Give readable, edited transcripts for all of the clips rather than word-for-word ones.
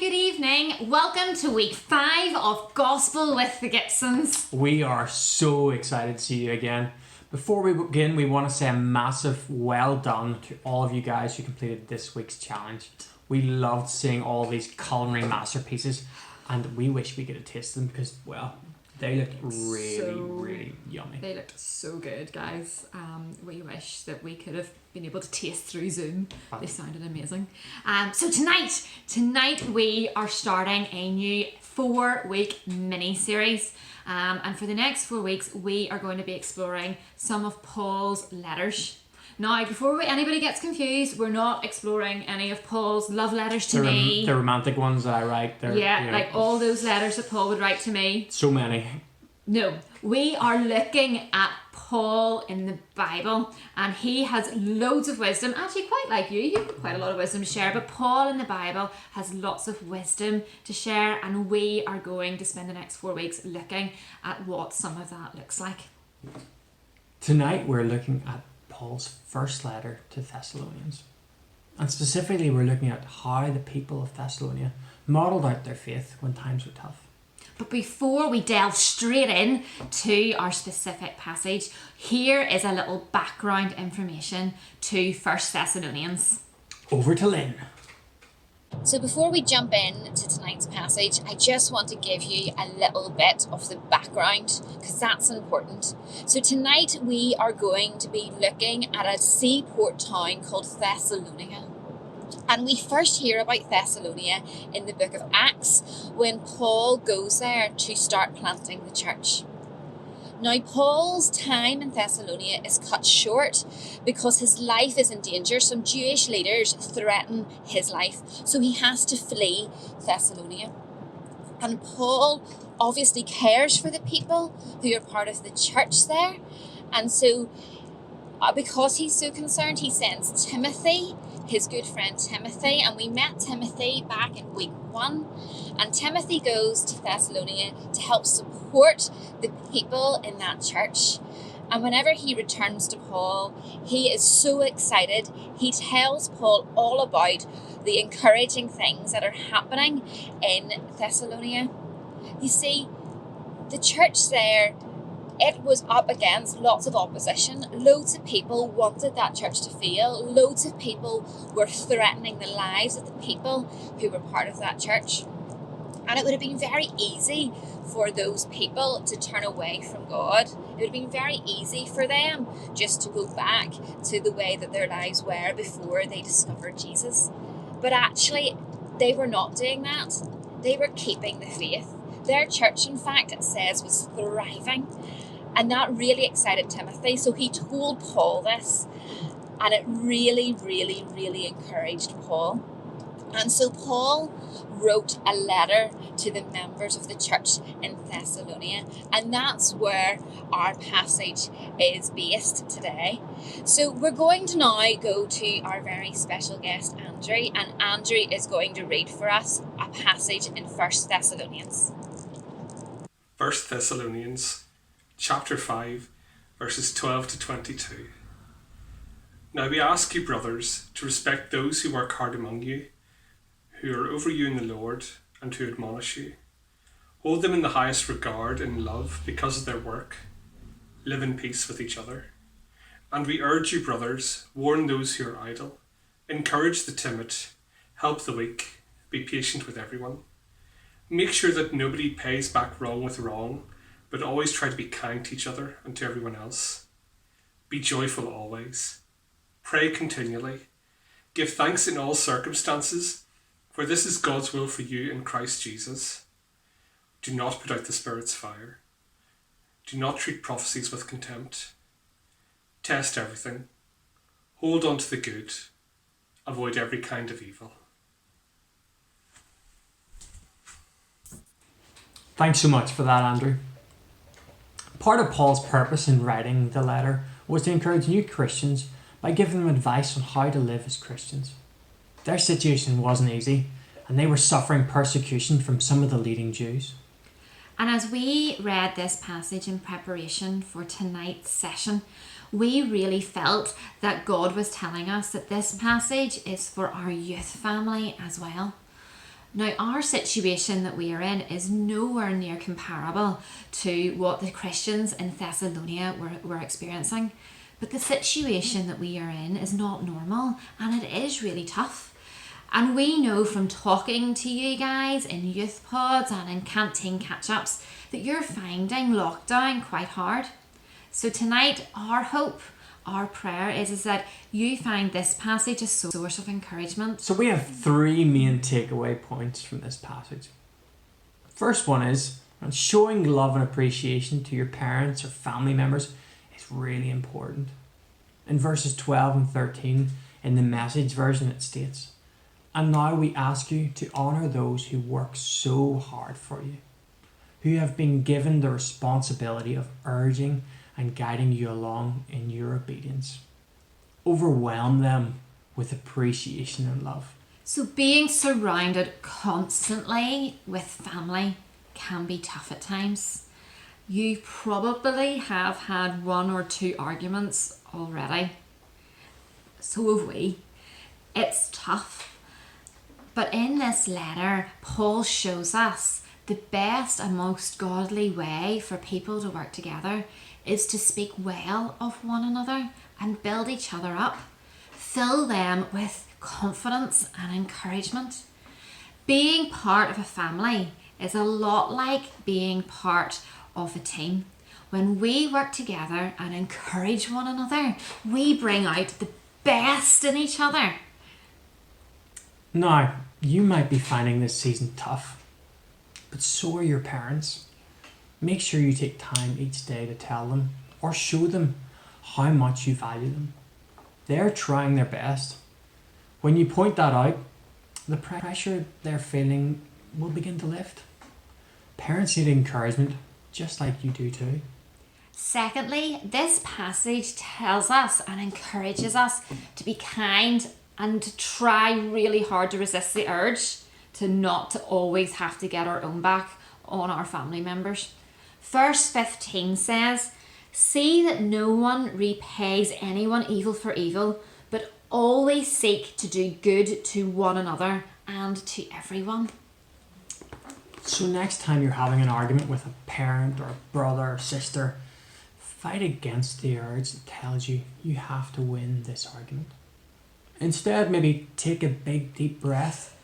good evening. Welcome to week 5 of Gospel with the Gibsons. We are so excited to see you again. Before we begin, we want to say a massive well done to all of you guys who completed this week's challenge. We loved seeing all these culinary masterpieces, and we wish we could have tasted them because, well, they looked really yummy. They looked so good, guys. We wish that we could have been able to taste through Zoom. They sounded amazing. So tonight we are starting a new 4-week mini-series. And for the next 4 weeks, we are going to be exploring some of Paul's letters. Now, before anybody gets confused, we're not exploring any of Paul's love letters to me. The romantic ones that I write. Like all those letters that Paul would write to me. So many. No, we are looking at Paul in the Bible, and he has loads of wisdom. Actually, quite like you have quite a lot of wisdom to share, but Paul in the Bible has lots of wisdom to share, and we are going to spend the next 4 weeks looking at what some of that looks like. Tonight we're looking at Paul's first letter to Thessalonians. And specifically we're looking at how the people of Thessalonia modelled out their faith when times were tough. But before we delve straight in to our specific passage, here is a little background information to 1 Thessalonians. Over to Lynn. So before we jump in to tonight's passage, I just want to give you a little bit of the background because that's important. So tonight we are going to be looking at a seaport town called Thessalonica. And we first hear about Thessalonica in the book of Acts when Paul goes there to start planting the church. Now, Paul's time in Thessalonica is cut short because his life is in danger. Some Jewish leaders threaten his life, so he has to flee Thessalonica. And Paul obviously cares for the people who are part of the church there. And so, because he's so concerned, he sends Timothy, his good friend Timothy, and we met Timothy back in week 1. And Timothy goes to Thessalonica to help support the people in that church. And whenever he returns to Paul, he is so excited. He tells Paul all about the encouraging things that are happening in Thessalonica. You see, the church there, it was up against lots of opposition. Loads of people wanted that church to fail. Loads of people were threatening the lives of the people who were part of that church. And it would have been very easy for those people to turn away from God. It would have been very easy for them just to go back to the way that their lives were before they discovered Jesus. But actually, they were not doing that. They were keeping the faith. Their church, in fact, it says, was thriving. And that really excited Timothy. So he told Paul this. And it really encouraged Paul. And so Paul wrote a letter to the members of the church in Thessalonica. And that's where our passage is based today. So we're going to now go to our very special guest, Andrew. And Andrew is going to read for us a passage in 1 Thessalonians. 1 Thessalonians chapter 5, verses 12 to 22. Now we ask you, brothers, to respect those who work hard among you, who are over you in the Lord, and who admonish you. Hold them in the highest regard and love because of their work. Live in peace with each other. And we urge you, brothers, warn those who are idle, encourage the timid, help the weak, be patient with everyone. Make sure that nobody pays back wrong with wrong, but always try to be kind to each other and to everyone else. Be joyful always. Pray continually. Give thanks in all circumstances, for this is God's will for you in Christ Jesus. Do not put out the Spirit's fire. Do not treat prophecies with contempt. Test everything. Hold on to the good. Avoid every kind of evil. Thanks so much for that, Andrew. Part of Paul's purpose in writing the letter was to encourage new Christians by giving them advice on how to live as Christians. Their situation wasn't easy, and they were suffering persecution from some of the leading Jews. And as we read this passage in preparation for tonight's session, we really felt that God was telling us that this passage is for our youth family as well. Now, our situation that we are in is nowhere near comparable to what the Christians in Thessalonica were experiencing. But the situation that we are in is not normal, and it is really tough. And we know from talking to you guys in youth pods and in canteen catch-ups that you're finding lockdown quite hard. So tonight, our hope, our prayer is that you find this passage a source of encouragement. So we have 3 main takeaway points from this passage. First one is showing love and appreciation to your parents or family members is really important. In verses 12 and 13 in the Message version it states, "And now we ask you to honour those who work so hard for you, who have been given the responsibility of urging and guiding you along in your obedience. Overwhelm them with appreciation and love." So being surrounded constantly with family can be tough at times. You probably have had 1 or 2 arguments already. So have we. It's tough. But in this letter, Paul shows us the best and most godly way for people to work together is to speak well of one another and build each other up. Fill them with confidence and encouragement. Being part of a family is a lot like being part of a team. When we work together and encourage one another, we bring out the best in each other. Now, you might be finding this season tough, but so are your parents. Make sure you take time each day to tell them or show them how much you value them. They're trying their best. When you point that out, the pressure they're feeling will begin to lift. Parents need encouragement just like you do too. Secondly, this passage tells us and encourages us to be kind and to try really hard to resist the urge to not to always have to get our own back on our family members. Verse 15 says, "See that no one repays anyone evil for evil, but always seek to do good to one another and to everyone." So next time you're having an argument with a parent or a brother or sister, fight against the urge that tells you you have to win this argument. Instead, maybe take a big deep breath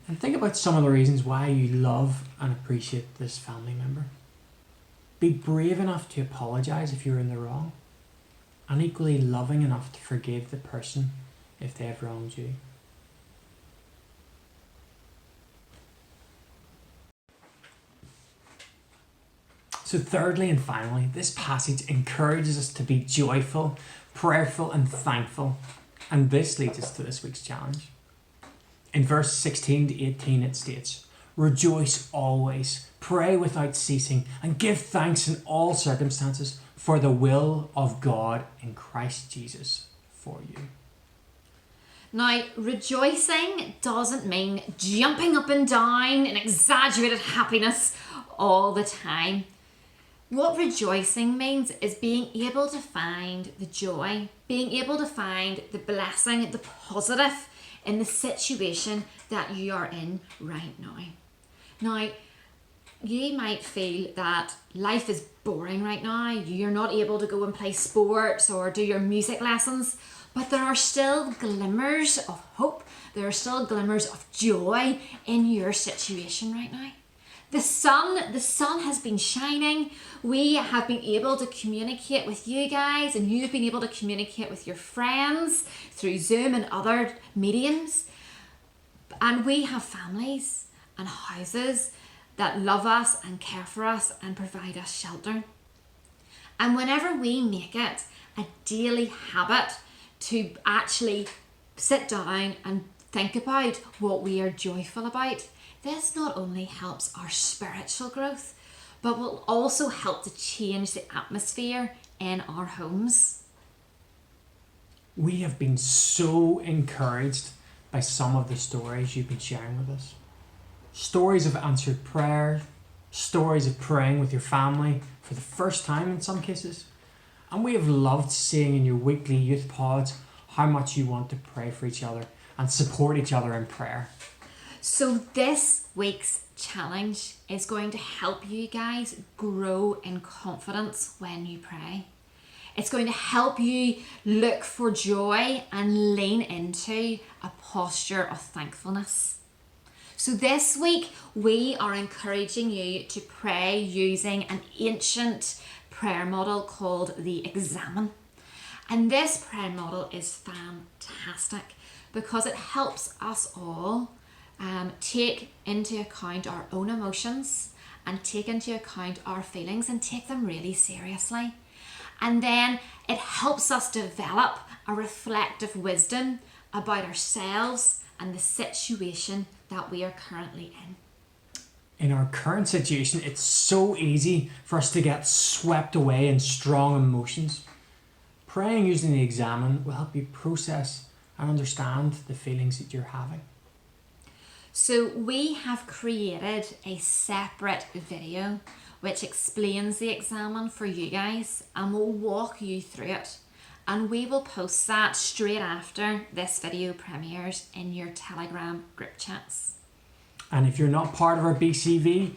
and think about some of the reasons why you love and appreciate this family member. Be brave enough to apologise if you're in the wrong, and equally loving enough to forgive the person if they have wronged you. So thirdly and finally, this passage encourages us to be joyful, prayerful and thankful. And this leads us to this week's challenge. In verse 16 to 18 it states, "Rejoice always, pray without ceasing, and give thanks in all circumstances, for the will of God in Christ Jesus for you." Now, rejoicing doesn't mean jumping up and down in exaggerated happiness all the time. What rejoicing means is being able to find the joy, being able to find the blessing, the positive in the situation that you are in right now. Now, you might feel that life is boring right now. You're not able to go and play sports or do your music lessons, but there are still glimmers of hope. There are still glimmers of joy in your situation right now. The sun has been shining. We have been able to communicate with you guys, and you've been able to communicate with your friends through Zoom and other mediums. And we have families and houses that love us and care for us and provide us shelter. And whenever we make it a daily habit to actually sit down and think about what we are joyful about, this not only helps our spiritual growth, but will also help to change the atmosphere in our homes. We have been so encouraged by some of the stories you've been sharing with us. Stories of answered prayer, stories of praying with your family for the first time in some cases. And we have loved seeing in your weekly youth pods how much you want to pray for each other and support each other in prayer. So this week's challenge is going to help you guys grow in confidence when you pray. It's going to help you look for joy and lean into a posture of thankfulness. So this week, we are encouraging you to pray using an ancient prayer model called the Examen. And this prayer model is fantastic because it helps us all take into account our own emotions and take into account our feelings and take them really seriously. And then it helps us develop a reflective wisdom about ourselves and the situation that we are currently in. In our current situation, it's so easy for us to get swept away in strong emotions. Praying using the Examen will help you process and understand the feelings that you're having. So we have created a separate video which explains the Examen for you guys, and we'll walk you through it. And we will post that straight after this video premieres in your Telegram group chats. And if you're not part of our BCV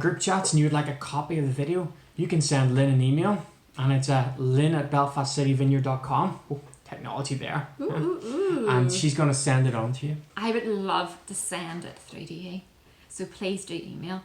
group chats and you would like a copy of the video, you can send Lynn an email, and it's lynn@belfastcityvineyard.com. Oh, technology there. Ooh. And she's going to send it on to you. I would love to send it through to you, so please do email.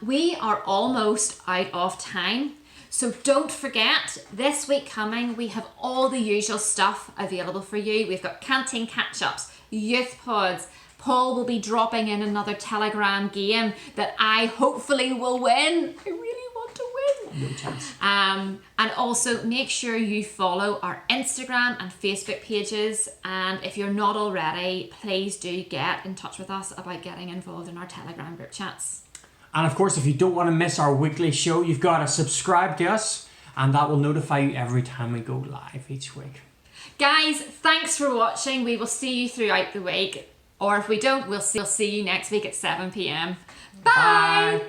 We are almost out of time, so don't forget, this week coming, we have all the usual stuff available for you. We've got canteen catch-ups, youth pods. Paul will be dropping in another Telegram game that I hopefully will win. I really want to win. No chance. And also make sure you follow our Instagram and Facebook pages. And if you're not already, please do get in touch with us about getting involved in our Telegram group chats. And of course, if you don't want to miss our weekly show, you've got to subscribe to us, and that will notify you every time we go live each week. Guys, thanks for watching. We will see you throughout the week. Or if we don't, we'll see you next week at 7 p.m. Bye. Bye.